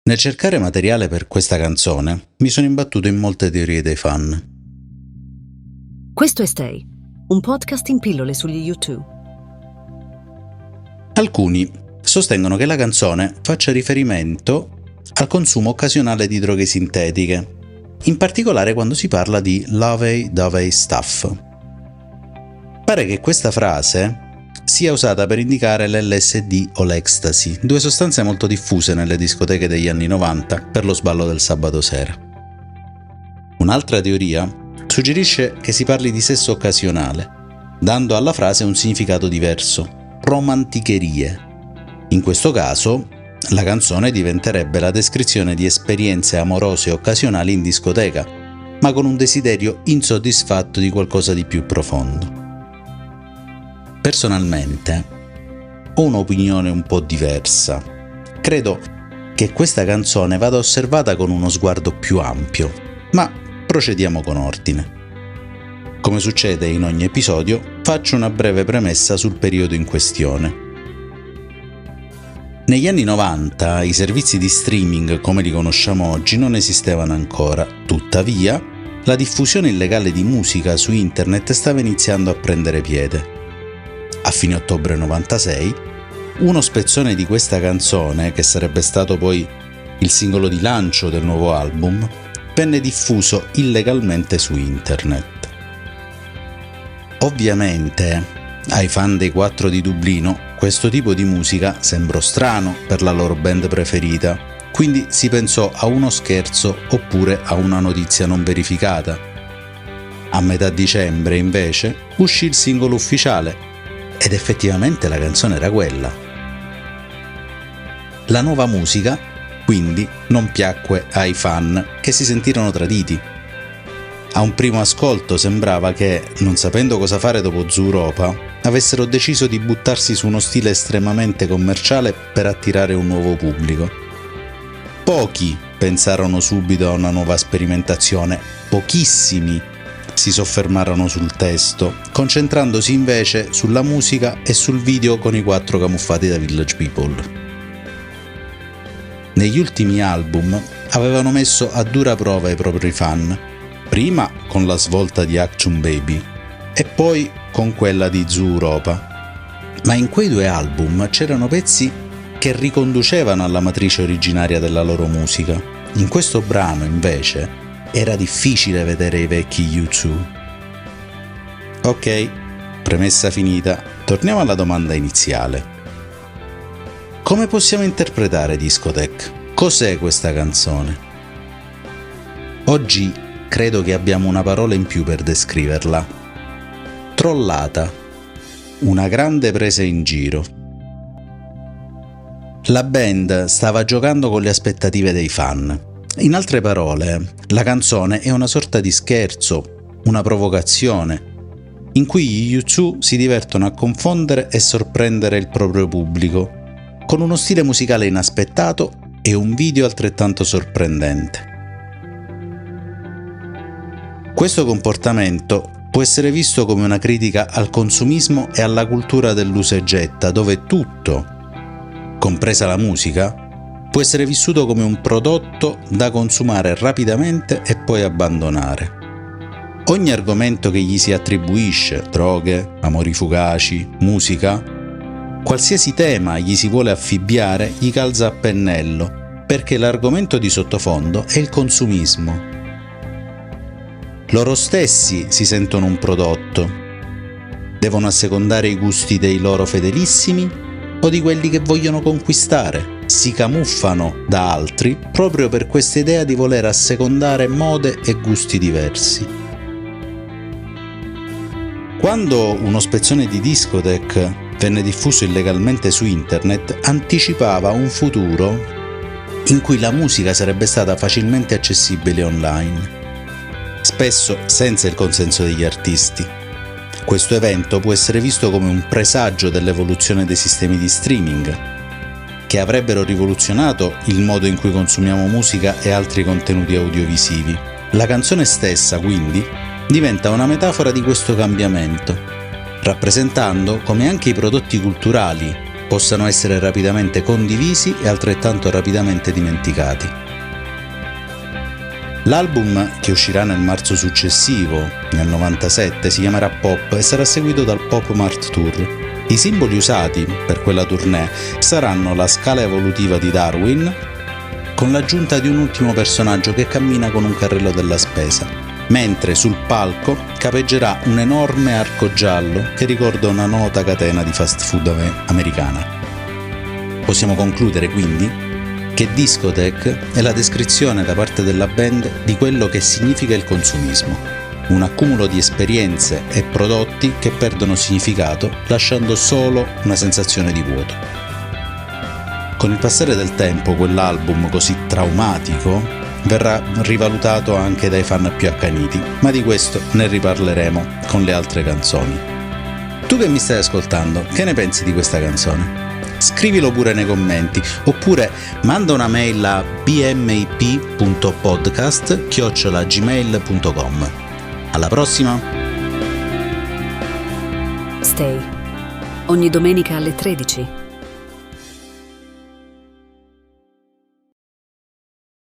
Nel cercare materiale per questa canzone, mi sono imbattuto in molte teorie dei fan. Questo è Stay, un podcast in pillole sugli U2. Alcuni sostengono che la canzone faccia riferimento al consumo occasionale di droghe sintetiche, in particolare quando si parla di lovey-dovey stuff. Pare che questa frase sia usata per indicare l'LSD o l'ecstasy, due sostanze molto diffuse nelle discoteche degli anni 90 per lo sballo del sabato sera. Un'altra teoria suggerisce che si parli di sesso occasionale, dando alla frase un significato diverso, romanticherie. In questo caso, la canzone diventerebbe la descrizione di esperienze amorose occasionali in discoteca, ma con un desiderio insoddisfatto di qualcosa di più profondo. Personalmente, ho un'opinione un po' diversa. Credo che questa canzone vada osservata con uno sguardo più ampio, ma procediamo con ordine. Come succede in ogni episodio, faccio una breve premessa sul periodo in questione. Negli anni 90 i servizi di streaming come li conosciamo oggi non esistevano ancora, tuttavia la diffusione illegale di musica su internet stava iniziando a prendere piede. A fine ottobre 96, uno spezzone di questa canzone, che sarebbe stato poi il singolo di lancio del nuovo album, venne diffuso illegalmente su internet. Ovviamente, ai fan dei 4 di Dublino, questo tipo di musica sembrò strano per la loro band preferita, quindi si pensò a uno scherzo oppure a una notizia non verificata. A metà dicembre, invece, uscì il singolo ufficiale, ed effettivamente la canzone era quella. La nuova musica, quindi, non piacque ai fan, che si sentirono traditi. A un primo ascolto sembrava che, non sapendo cosa fare dopo Zooropa, avessero deciso di buttarsi su uno stile estremamente commerciale per attirare un nuovo pubblico. Pochi pensarono subito a una nuova sperimentazione, pochissimi si soffermarono sul testo, concentrandosi invece sulla musica e sul video con i 4 camuffati da Village People. Negli ultimi album avevano messo a dura prova i propri fan, prima con la svolta di Action Baby e poi con quella di Zooropa. Ma in quei 2 album c'erano pezzi che riconducevano alla matrice originaria della loro musica. In questo brano, invece, era difficile vedere i vecchi U2. Ok, premessa finita, torniamo alla domanda iniziale. Come possiamo interpretare Discotheque? Cos'è questa canzone? Oggi credo che abbiamo una parola in più per descriverla. Trollata. Una grande presa in giro. La band stava giocando con le aspettative dei fan. In altre parole, la canzone è una sorta di scherzo, una provocazione, in cui gli U2 si divertono a confondere e sorprendere il proprio pubblico, con uno stile musicale inaspettato e un video altrettanto sorprendente. Questo comportamento può essere visto come una critica al consumismo e alla cultura dell'usa e getta, dove tutto, compresa la musica, può essere vissuto come un prodotto da consumare rapidamente e poi abbandonare. Ogni argomento che gli si attribuisce, droghe, amori fugaci, musica, qualsiasi tema gli si vuole affibbiare gli calza a pennello, perché l'argomento di sottofondo è il consumismo. Loro stessi si sentono un prodotto. Devono assecondare i gusti dei loro fedelissimi o di quelli che vogliono conquistare. Si camuffano da altri proprio per questa idea di voler assecondare mode e gusti diversi. Quando uno spezzone di Discotheque venne diffuso illegalmente su internet, anticipava un futuro in cui la musica sarebbe stata facilmente accessibile online, spesso senza il consenso degli artisti. Questo evento può essere visto come un presagio dell'evoluzione dei sistemi di streaming, che avrebbero rivoluzionato il modo in cui consumiamo musica e altri contenuti audiovisivi. La canzone stessa, quindi, diventa una metafora di questo cambiamento, rappresentando come anche i prodotti culturali possano essere rapidamente condivisi e altrettanto rapidamente dimenticati. L'album, che uscirà nel marzo successivo, nel 97, si chiamerà Pop e sarà seguito dal Pop Mart Tour. I simboli usati per quella tournée saranno la scala evolutiva di Darwin, con l'aggiunta di un ultimo personaggio che cammina con un carrello della spesa, mentre sul palco capeggerà un enorme arco giallo che ricorda una nota catena di fast food americana. Possiamo concludere quindi che Discotheque è la descrizione da parte della band di quello che significa il consumismo, un accumulo di esperienze e prodotti che perdono significato lasciando solo una sensazione di vuoto. Con il passare del tempo quell'album così traumatico verrà rivalutato anche dai fan più accaniti, ma di questo ne riparleremo con le altre canzoni. Tu che mi stai ascoltando, che ne pensi di questa canzone? Scrivilo pure nei commenti, oppure manda una mail a bmip.podcast@gmail.com. Alla prossima! Stay. Ogni domenica alle 13